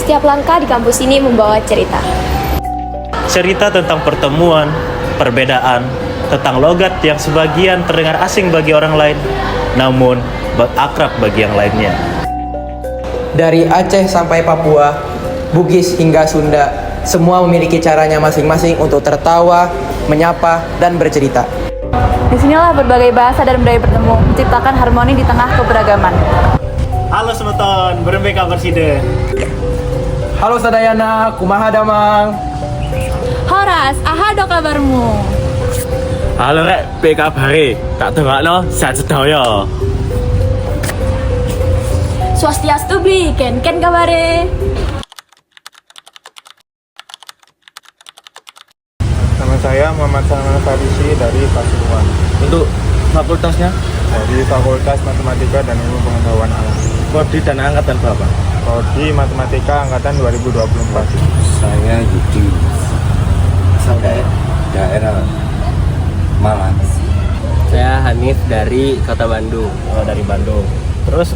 Setiap langkah di kampus ini membawa cerita. Cerita tentang pertemuan, perbedaan, tentang logat yang sebagian terdengar asing bagi orang lain, namun akrab bagi yang lainnya. Dari Aceh sampai Papua, Bugis hingga Sunda, semua memiliki caranya masing-masing untuk tertawa, menyapa, dan bercerita. Disinilah berbagai bahasa dan budaya bertemu, menciptakan harmoni di tengah keberagaman. Halo semeton, berembe kabar side. Halo Sadayana, kumaha damang? Horas, aha do kabarmu? Halo rek, pe kabare? Tak dongakno sehat sedaya. Swastiastu bli, ken kabare? Nama saya Muhammad Salman Farisi dari Pasuruan. Untuk fakultasnya, Dari Fakultas Matematika dan Ilmu Pengetahuan Alam. prodi dan angkatan berapa? Prodi Matematika angkatan 2024. Saya Yudi, asal daerah Malang. Saya Hanif dari Kota Bandung. Oh, dari Bandung. Terus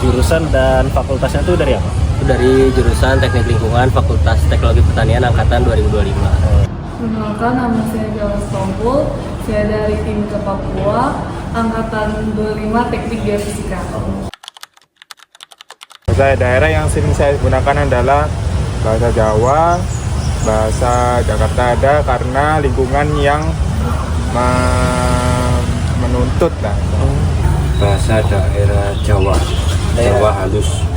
jurusan dan fakultasnya itu dari apa? Itu dari jurusan Teknik Lingkungan Fakultas Teknologi Pertanian angkatan 2025. Perkenalkan, nama saya Jawa Stompul. Saya dari Timika Papua, angkatan 25 Teknik Geofisika. Bahasa daerah yang sering saya gunakan adalah bahasa Jawa, bahasa Jakarta ada karena lingkungan yang menuntut lah. Bahasa daerah Jawa, Jawa halus.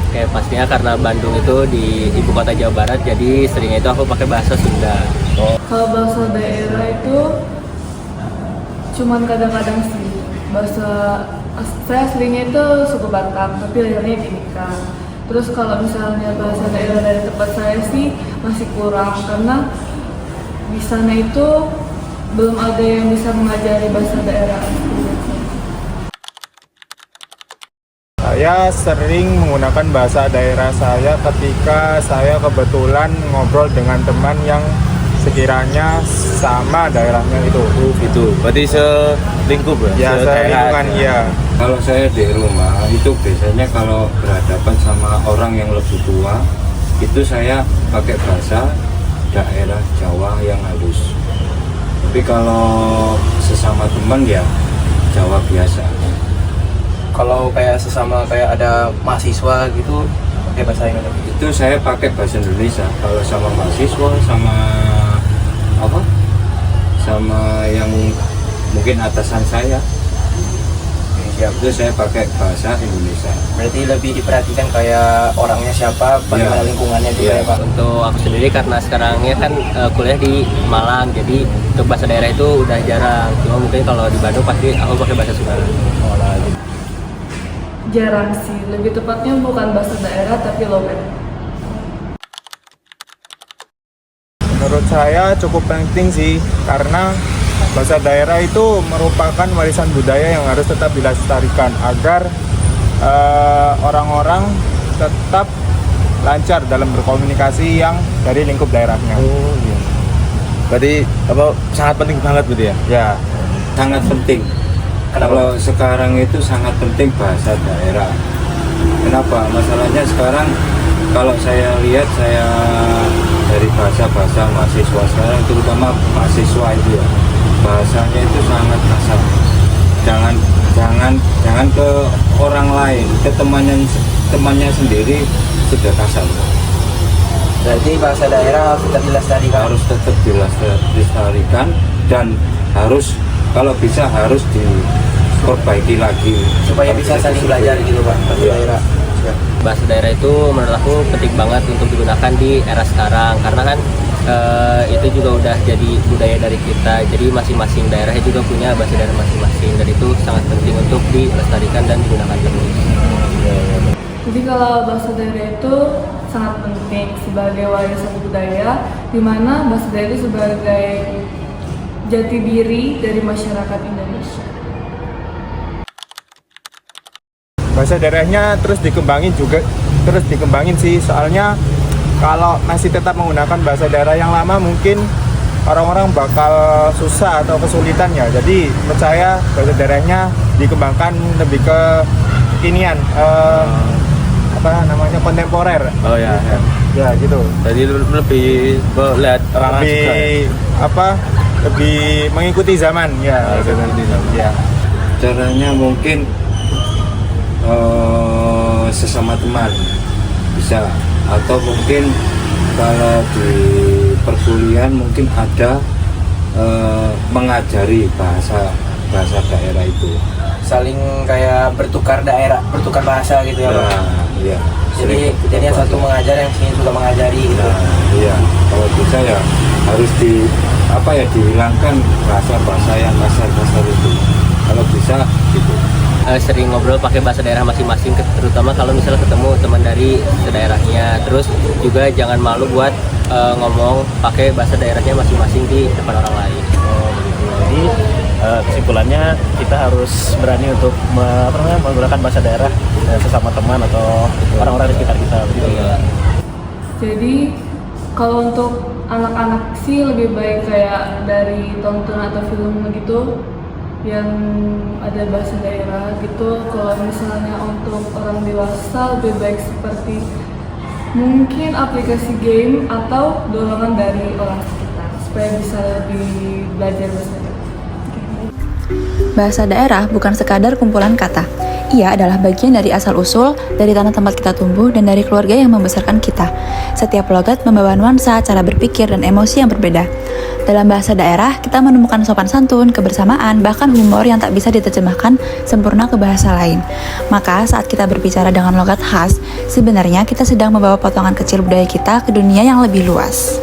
Oke, pastinya karena Bandung itu di ibu kota Jawa Barat, jadi seringnya itu aku pakai bahasa Sunda. Kalau bahasa daerah itu cuman kadang-kadang sih. Saya seringnya itu suku Batak, tapi lahirnya Timika. Terus kalau misalnya bahasa daerah dari tempat saya sih masih kurang karena di sana itu belum ada yang bisa mengajari bahasa daerah. Saya sering menggunakan bahasa daerah saya ketika saya kebetulan ngobrol dengan teman yang sekiranya sama daerahnya itu. Gitu. Berarti selingkup Ya, saya lingkungan ya. Kalau saya di rumah itu biasanya kalau berhadapan sama orang yang lebih tua, itu saya pakai bahasa daerah Jawa yang halus. Tapi kalau sesama teman ya Jawa biasa. Kalau kayak sesama kayak ada mahasiswa gitu, pakai bahasa Indonesia. Itu saya pakai bahasa Indonesia. Kalau sama mahasiswa, sama apa? Sama yang mungkin atasan saya, itu saya pakai bahasa Indonesia. Berarti lebih diperhatikan kayak orangnya siapa, bagaimana lingkungannya juga ya Pak. Untuk aku sendiri karena sekarangnya kan kuliah di Malang, jadi untuk bahasa daerah itu udah jarang. Cuma mungkin kalau di Bandung pasti aku pakai bahasa Sunda. Jarang sih, lebih tepatnya bukan bahasa daerah tapi logat. Menurut saya cukup penting sih karena bahasa daerah itu merupakan warisan budaya yang harus tetap dilestarikan agar orang-orang tetap lancar dalam berkomunikasi yang dari lingkup daerahnya. Oh iya. Berarti apa sangat penting banget gitu ya? Ya, Sangat penting. Kalau sekarang itu sangat penting bahasa daerah. Kenapa? Masalahnya sekarang kalau saya lihat, saya dari bahasa-bahasa mahasiswa sekarang, terutama mahasiswa itu ya, bahasanya itu sangat kasar. Jangan ke orang lain, ke temannya sendiri sudah kasar. Berarti bahasa daerah harus tetap dilestarikan. Harus tetap dilestarikan dan harus kalau bisa harus diperbaiki lagi Supaya bisa saling belajar gitu Pak, bahasa daerah. Bahasa daerah itu menurut aku penting banget untuk digunakan di era sekarang karena kan itu juga udah jadi budaya dari kita, jadi masing-masing daerahnya juga punya bahasa daerah masing-masing dan itu sangat penting untuk dilestarikan dan digunakan terus. Jadi kalau bahasa daerah itu sangat penting sebagai warisan budaya, di mana bahasa daerah itu sebagai jati diri dari masyarakat Indonesia. bahasa daerahnya terus dikembangin sih, soalnya kalau masih tetap menggunakan bahasa daerah yang lama mungkin orang-orang bakal susah atau kesulitan ya. Jadi menurut saya bahasa daerahnya dikembangkan lebih ke kekinian, kontemporer. Oh ya, ya. Ya gitu. Jadi lebih lihat orang lebih mengikuti zaman ya. mengikuti zaman. Ya. Caranya mungkin sesama teman bisa, atau mungkin kalau di perkuliahan mungkin ada mengajari bahasa daerah itu, Saling kayak bertukar bahasa gitu ya, Pak. Iya. Jadi yang satu mengajar, yang sini juga mengajari gitu. Iya. Kalau bisa ya harus dihilangkan bahasa yang kasar itu. Kalau bisa gitu. Sering ngobrol pakai bahasa daerah masing-masing, terutama kalau misalnya ketemu teman dari daerahnya. Terus juga jangan malu buat ngomong pakai bahasa daerahnya masing-masing di depan orang lain. Jadi kesimpulannya kita harus berani untuk menggunakan bahasa daerah sesama teman atau orang-orang di sekitar kita, begitu ya. Jadi kalau untuk anak-anak sih lebih baik kayak dari tontonan atau film gitu yang ada bahasa daerah gitu. Kalau misalnya untuk orang dewasa lebih baik seperti mungkin aplikasi game atau dorongan dari orang sekitar supaya bisa lebih belajar bahasa daerah. Bahasa daerah bukan sekadar kumpulan kata. Ia adalah bagian dari asal-usul, dari tanah tempat kita tumbuh, dan dari keluarga yang membesarkan kita. Setiap logat membawa nuansa, cara berpikir, dan emosi yang berbeda. Dalam bahasa daerah, kita menemukan sopan santun, kebersamaan, bahkan humor yang tak bisa diterjemahkan sempurna ke bahasa lain. Maka, saat kita berbicara dengan logat khas, sebenarnya kita sedang membawa potongan kecil budaya kita ke dunia yang lebih luas.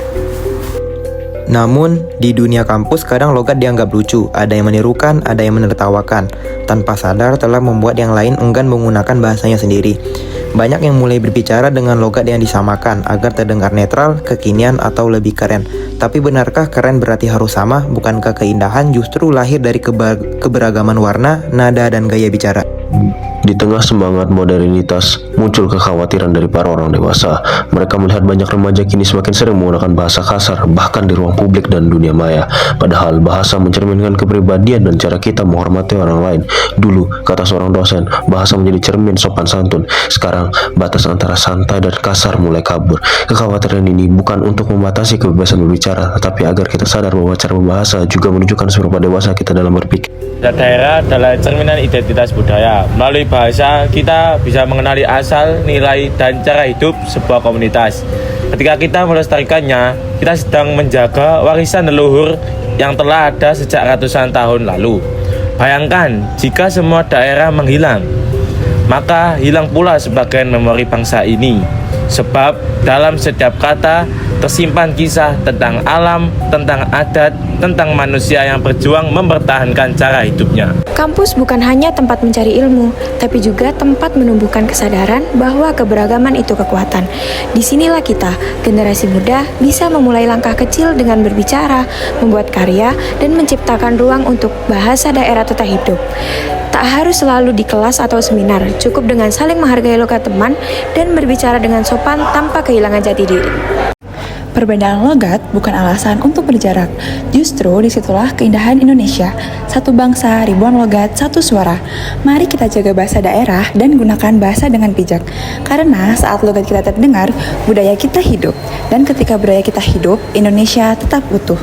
Namun, di dunia kampus kadang logat dianggap lucu, ada yang menirukan, ada yang menertawakan. Tanpa sadar telah membuat yang lain enggan menggunakan bahasanya sendiri. Banyak yang mulai berbicara dengan logat yang disamakan agar terdengar netral, kekinian, atau lebih keren. Tapi benarkah keren berarti harus sama? Bukankah keindahan justru lahir dari keberagaman warna, nada, dan gaya bicara? Di tengah semangat modernitas, muncul kekhawatiran dari para orang dewasa. Mereka melihat banyak remaja kini semakin sering menggunakan bahasa kasar, bahkan di ruang publik dan dunia maya. Padahal bahasa mencerminkan kepribadian dan cara kita menghormati orang lain. Dulu, kata seorang dosen, bahasa menjadi cermin sopan santun. Sekarang, batas antara santai dan kasar mulai kabur. Kekhawatiran ini bukan untuk membatasi kebebasan berbicara, tetapi agar kita sadar bahwa cara berbahasa juga menunjukkan seberapa dewasa kita dalam berpikir. Daerah adalah cerminan identitas budaya. Melalui bahasa, kita bisa mengenali asal, nilai, dan cara hidup sebuah komunitas. Ketika kita melestarikannya, kita sedang menjaga warisan leluhur yang telah ada sejak ratusan tahun lalu. Bayangkan, jika semua daerah menghilang, maka hilang pula sebagian memori bangsa ini. Sebab dalam setiap kata tersimpan kisah tentang alam, tentang adat, tentang manusia yang berjuang mempertahankan cara hidupnya. Kampus bukan hanya tempat mencari ilmu, tapi juga tempat menumbuhkan kesadaran bahwa keberagaman itu kekuatan. Disinilah kita, generasi muda, bisa memulai langkah kecil dengan berbicara, membuat karya, dan menciptakan ruang untuk bahasa daerah tetap hidup. Tak harus selalu di kelas atau seminar, cukup dengan saling menghargai logat teman dan berbicara dengan sopan tanpa kehilangan jati diri. Perbedaan logat bukan alasan untuk berjarak. Justru disitulah keindahan Indonesia. Satu bangsa, ribuan logat, satu suara. Mari kita jaga bahasa daerah dan gunakan bahasa dengan bijak. Karena saat logat kita terdengar, budaya kita hidup. Dan ketika budaya kita hidup, Indonesia tetap utuh.